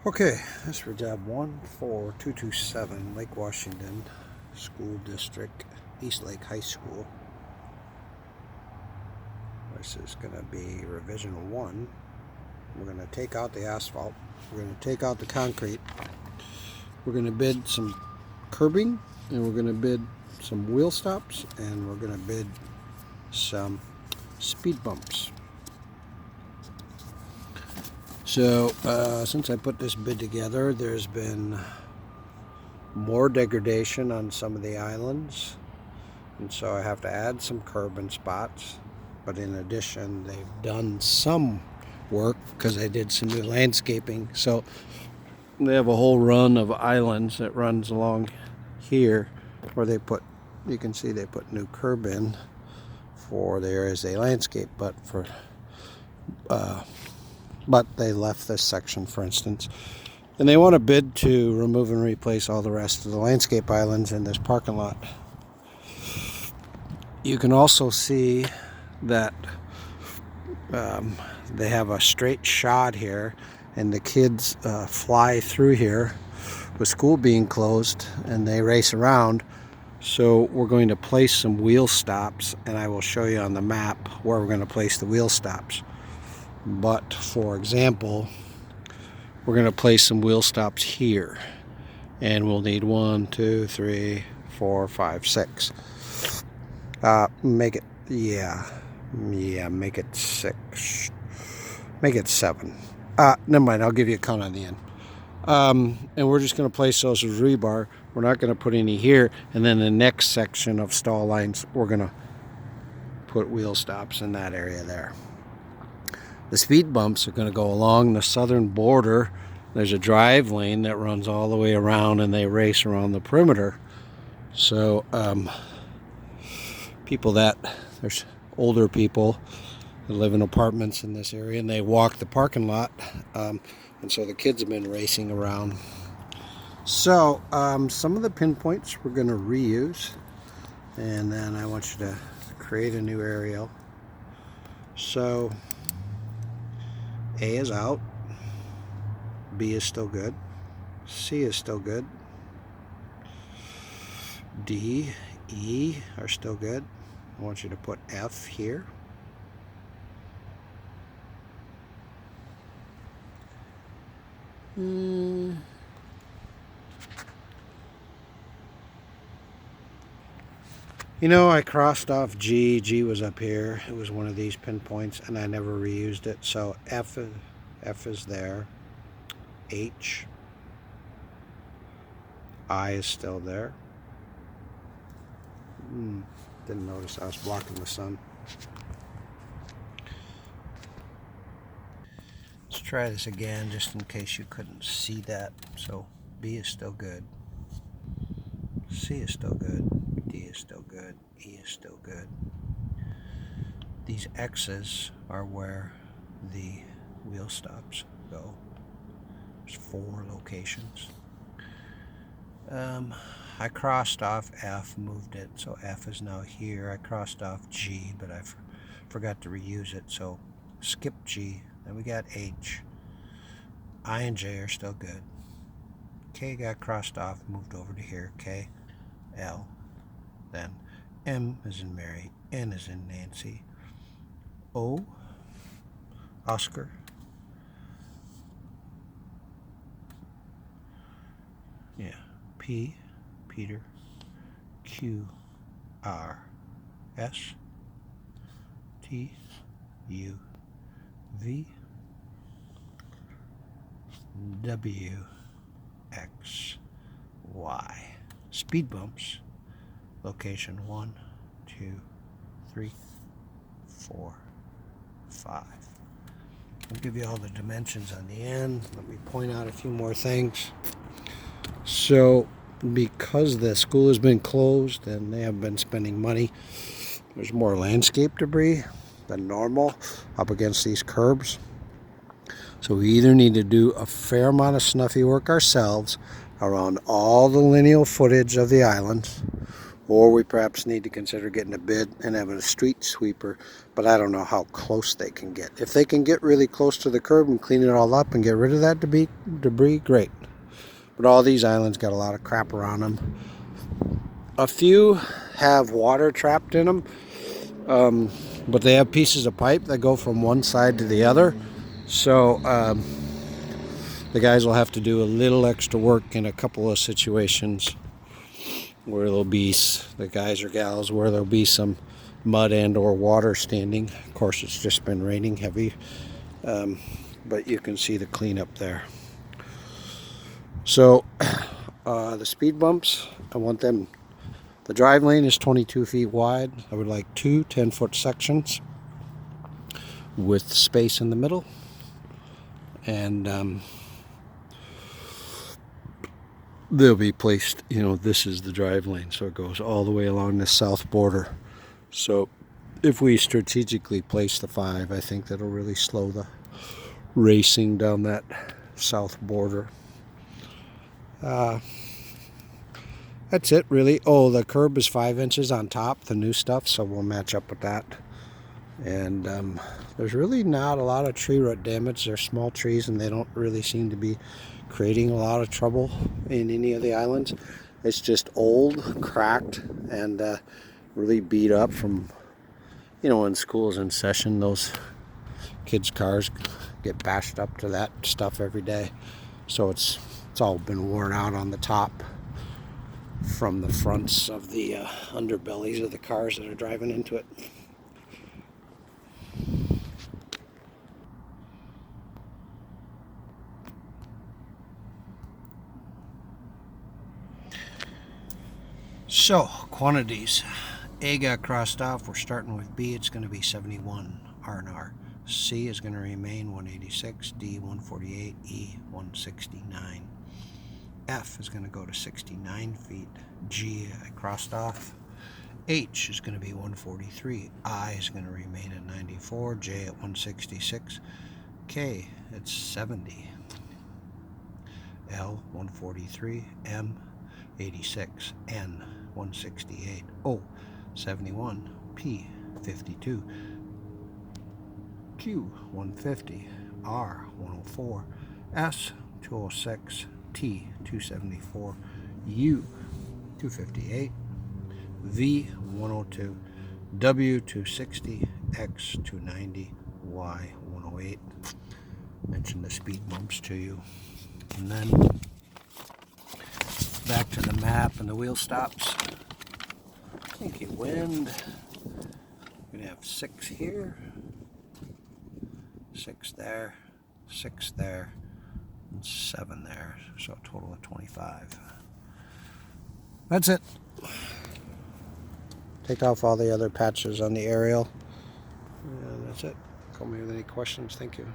Okay, that's for job 14227, Lake Washington School District, East Lake High School. This is going to be revision 1. We're going to take out the asphalt. We're going to take out the concrete. We're going to bid some curbing, and we're going to bid some wheel stops, and we're going to bid some speed bumps. So since I put this bid together, there's been more degradation on some of the islands, and so I have to add some curb and spots. But in addition, they've done some work because I did some new landscaping. So they have a whole run of islands that runs along here where they put, you can see they put new curb in for the areas they landscape, but they left this section, for instance. And they want to bid to remove and replace all the rest of the landscape islands in this parking lot. You can also see that they have a straight shot here, and the kids fly through here with school being closed, and they race around. So we're going to place some wheel stops, and I will show you on the map where we're going to place the wheel stops. But for example, we're going to place some wheel stops here, and we'll need 1, 2, 3, 4, 5, 6. Make it, make it 6. Make it 7. Never mind, I'll give you a count on the end. And we're just going to place those as rebar. We're not going to put any here. And then the next section of stall lines, we're going to put wheel stops in that area there. The speed bumps are going to go along the southern border. There's a drive lane that runs all the way around, and they race around the perimeter. So there's older people that live in apartments in this area, and they walk the parking lot. And so the kids have been racing around. So some of the pinpoints we're going to reuse, and then I want you to create a new aerial. So A is out, B is still good, C is still good, D, E are still good. I want you to put F here. You know, I crossed off G. G was up here. It was one of these pinpoints, and I never reused it. So F is there. H. I is still there. Didn't notice I was blocking the sun. Let's try this again, just in case you couldn't see that. So B is still good. C is still good. D is still good. E is still good. These X's are where the wheel stops go. There's 4 locations. I crossed off F, moved it, so F is now here. I crossed off G, but I forgot to reuse it, so skip G. Then we got H. I and J are still good. K got crossed off, moved over to here. K, L. Then M is in Mary, N is in Nancy. O, Oscar. Yeah, P, Peter. Q, R, S. T, U, V. W, X, Y. Speed bumps. Location 1, 2, 3, 4, 5. I'll give you all the dimensions on the end. Let me point out a few more things. So because the school has been closed and they have been spending money, there's more landscape debris than normal up against these curbs. So we either need to do a fair amount of snuffy work ourselves around all the lineal footage of the islands, Or we perhaps need to consider getting a bid and having a street sweeper, but I don't know how close they can get. If they can get really close to the curb and clean it all up and get rid of that debris, great. But all these islands got a lot of crap around them. A few have water trapped in them, but they have pieces of pipe that go from one side to the other. So the guys will have to do a little extra work in a couple of situations where there'll be, the guys or gals, where there'll be some mud and or water standing. Of course, it's just been raining heavy, but you can see the cleanup there. So the speed bumps, I want them, the drive lane is 22 feet wide. I would like two 10-foot sections with space in the middle, and they'll be placed, this is the drive lane, so it goes all the way along the south border. So if we strategically place the 5, I think that'll really slow the racing down that south border. That's it, really. Oh, the curb is 5 inches on top, the new stuff, so we'll match up with that. And there's really not a lot of tree root damage. They're small trees, and they don't really seem to be creating a lot of trouble in any of the islands. It's just old, cracked, and really beat up from, when school's in session, those kids' cars get bashed up to that stuff every day. So it's all been worn out on the top from the fronts of the underbellies of the cars that are driving into it. So, quantities. A got crossed off. We're starting with B. It's going to be 71 R&R. C is going to remain 186. D 148. E 169. F is going to go to 69 feet. G I crossed off. H is going to be 143. I is going to remain at 94. J at 166. K at 70. L 143. M 86. N 168. O 71. P 52. Q 150. R 104. S 206. T 274. U 258. V 102. W 260. X 290. Y 108. Mention the speed bumps to you. And then back to the map and the wheel stops. Thank you, wind. We're going to have 6 here, 6 there, 6 there, and 7 there. So a total of 25. That's it. Take off all the other patches on the aerial. And that's it. Call me with any questions. Thank you.